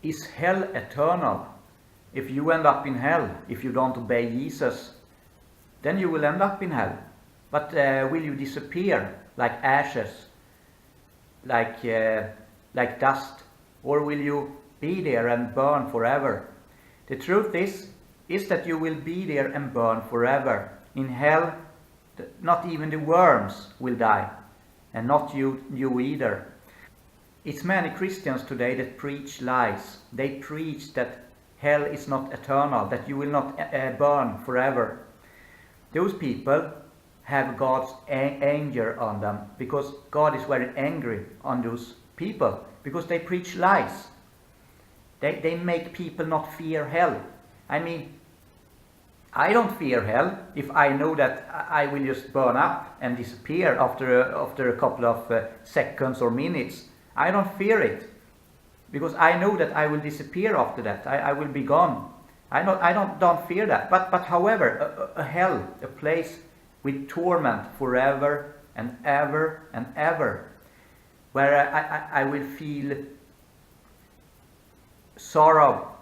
is hell eternal? If you end up in hell, if you don't obey Jesus, then you will end up in hell. But will you disappear like ashes, like dust? Or will you be there and burn forever? The truth is that you will be there and burn forever. In hell, not even the worms will die, and not you either. It's many Christians today that preach lies. They preach that hell is not eternal, that you will not burn forever. Those people have God's anger on them, because God is very angry on those people, because they preach lies. They make people not fear hell. I mean, I don't fear hell if I know that I will just burn up and disappear after a couple of seconds or minutes. I don't fear it, because I know that I will disappear after that. I will be gone. I don't fear that. But however, a hell, a place with torment forever and ever and ever, where I will feel sorrow.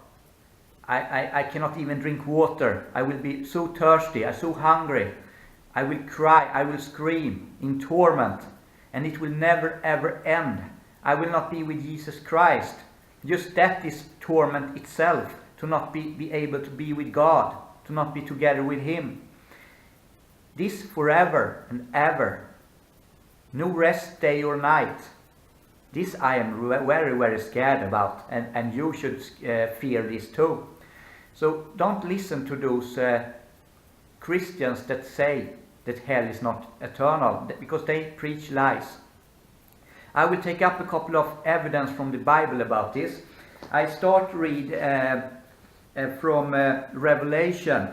I cannot even drink water. I will be so thirsty, so hungry. I will cry, I will scream in torment, and it will never ever end. I will not be with Jesus Christ. Just that is torment itself, to not be able to be with God, to not be together with Him. This forever and ever. No rest day or night. This I am very, very scared about, and you should fear this too. So don't listen to those Christians that say that hell is not eternal, because they preach lies. I will take up a couple of evidence from the Bible about this. I start to read from Revelation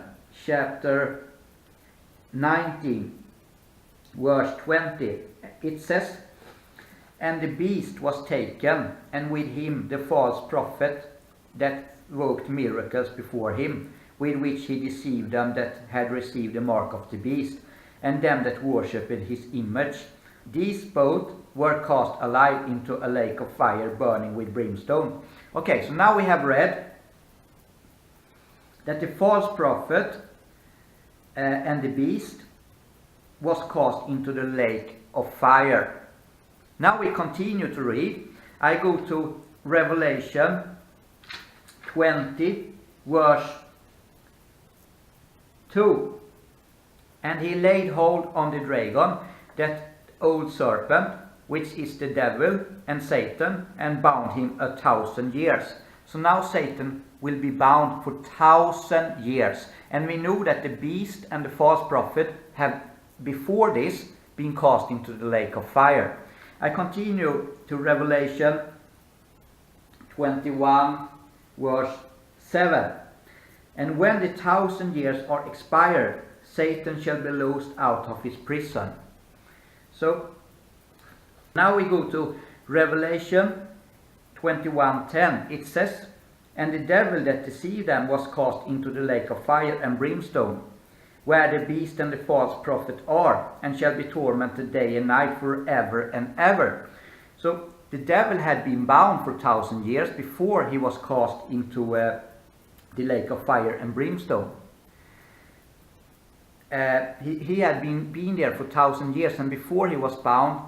chapter 19, verse 20. It says, "And the beast was taken, and with him the false prophet that worked miracles before him, with which he deceived them that had received the mark of the beast, and them that worshipped his image. These both were cast alive into a lake of fire burning with brimstone." Okay, so now we have read that the false prophet and the beast was cast into the lake of fire. Now we continue to read. I go to Revelation 20, verse 2. "And he laid hold on the dragon, that old serpent, which is the devil and Satan, and bound him 1,000 years. So now Satan will be bound for 1,000 years. And we know that the beast and the false prophet have before this been cast into the lake of fire. I continue to Revelation 21, verse 7. "And when the 1,000 years are expired, Satan shall be loosed out of his prison." So now we go to Revelation 21:10. It says, "And the devil that deceived them was cast into the lake of fire and brimstone, where the beast and the false prophet are, and shall be tormented day and night forever and ever." So the devil had been bound for 1,000 years before he was cast into the lake of fire and brimstone. He had been there for 1,000 years, and before he was bound,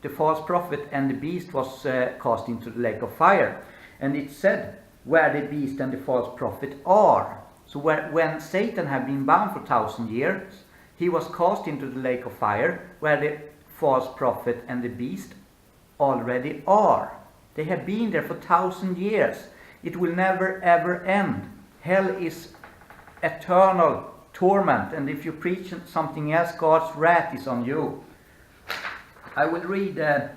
the false prophet and the beast was cast into the lake of fire. And it said, "Where the beast and the false prophet are." So when Satan had been bound for 1,000 years, he was cast into the lake of fire, where the false prophet and the beast already are. They have been there for 1,000 years. It will never ever end. Hell is eternal torment, and if you preach something else, God's wrath is on you. I will read a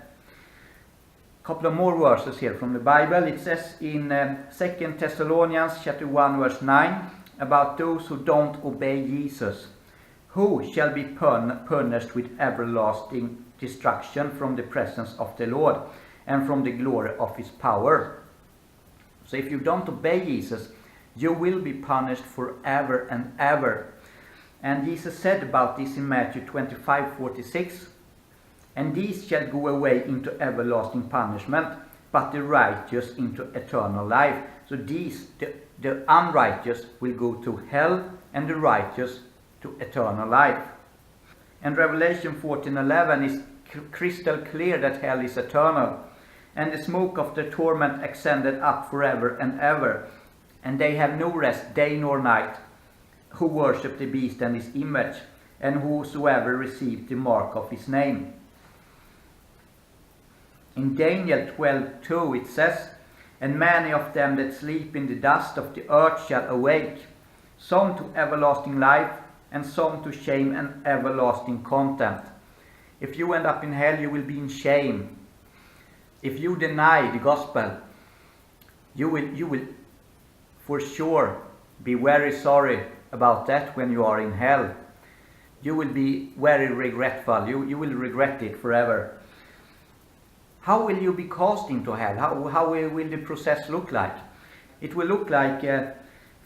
couple of more verses here from the Bible. It says in 2 Thessalonians chapter 1, verse 9, about those who don't obey Jesus, "Who shall be punished with everlasting destruction from the presence of the Lord and from the glory of his power." So if you don't obey Jesus, you will be punished forever and ever. And Jesus said about this in Matthew 25:46, "And these shall go away into everlasting punishment, but the righteous into eternal life. So the unrighteous will go to hell, and the righteous to eternal life. And Revelation 14:11 is crystal clear that hell is eternal, and the smoke of the torment ascended up forever and ever, and they have no rest day nor night, who worship the beast and his image, and whosoever received the mark of his name. In Daniel 12:2 it says, "And many of them that sleep in the dust of the earth shall awake, some to everlasting life, and some to shame and everlasting contempt." If you end up in hell, you will be in shame. If you deny the gospel, you will for sure be very sorry about that when you are in hell. You will be very regretful. You will regret it forever. How will you be cast into hell? How will the process look like? It will look like,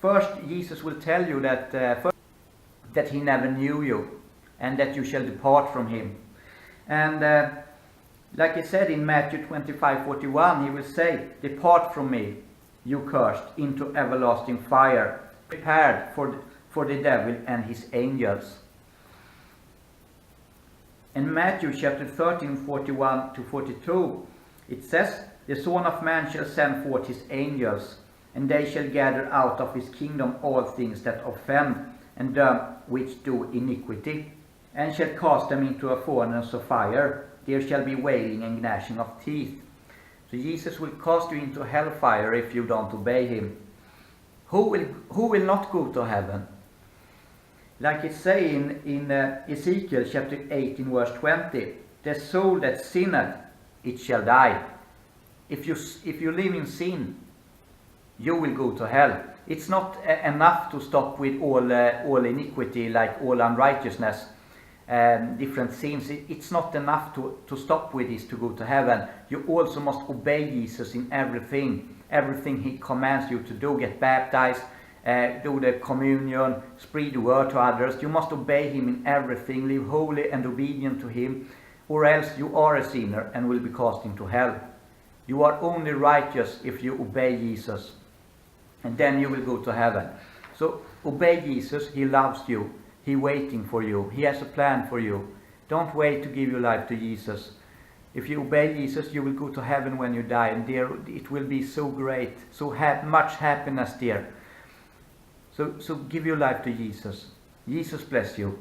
first Jesus will tell you that he never knew you, and that you shall depart from him. And like he said in Matthew 25:41, he will say, "Depart from me, you cursed, into everlasting fire, prepared for the devil and his angels." In Matthew chapter 13:41-42, it says, "The Son of Man shall send forth his angels, and they shall gather out of his kingdom all things that offend, and them which do iniquity, and shall cast them into a furnace of fire. There shall be wailing and gnashing of teeth." So Jesus will cast you into hellfire if you don't obey him. Who will not go to heaven? Like it say in Ezekiel chapter 18 verse 20, "The soul that sinneth, it shall die." If you live in sin, you will go to hell. It's not enough to stop with all iniquity, like all unrighteousness, different sins. It's not enough to stop with this to go to heaven. You also must obey Jesus in everything he commands you to do. Get baptized, do the communion, spread the word to others. You must obey him in everything. Live holy and obedient to him, or else you are a sinner and will be cast into hell. You are only righteous if you obey Jesus, and then you will go to heaven. So obey Jesus. He loves you. He's waiting for you. He has a plan for you. Don't wait to give your life to Jesus. If you obey Jesus, you will go to heaven when you die, and there it will be so great, so much happiness there. So give your life to Jesus. Jesus bless you.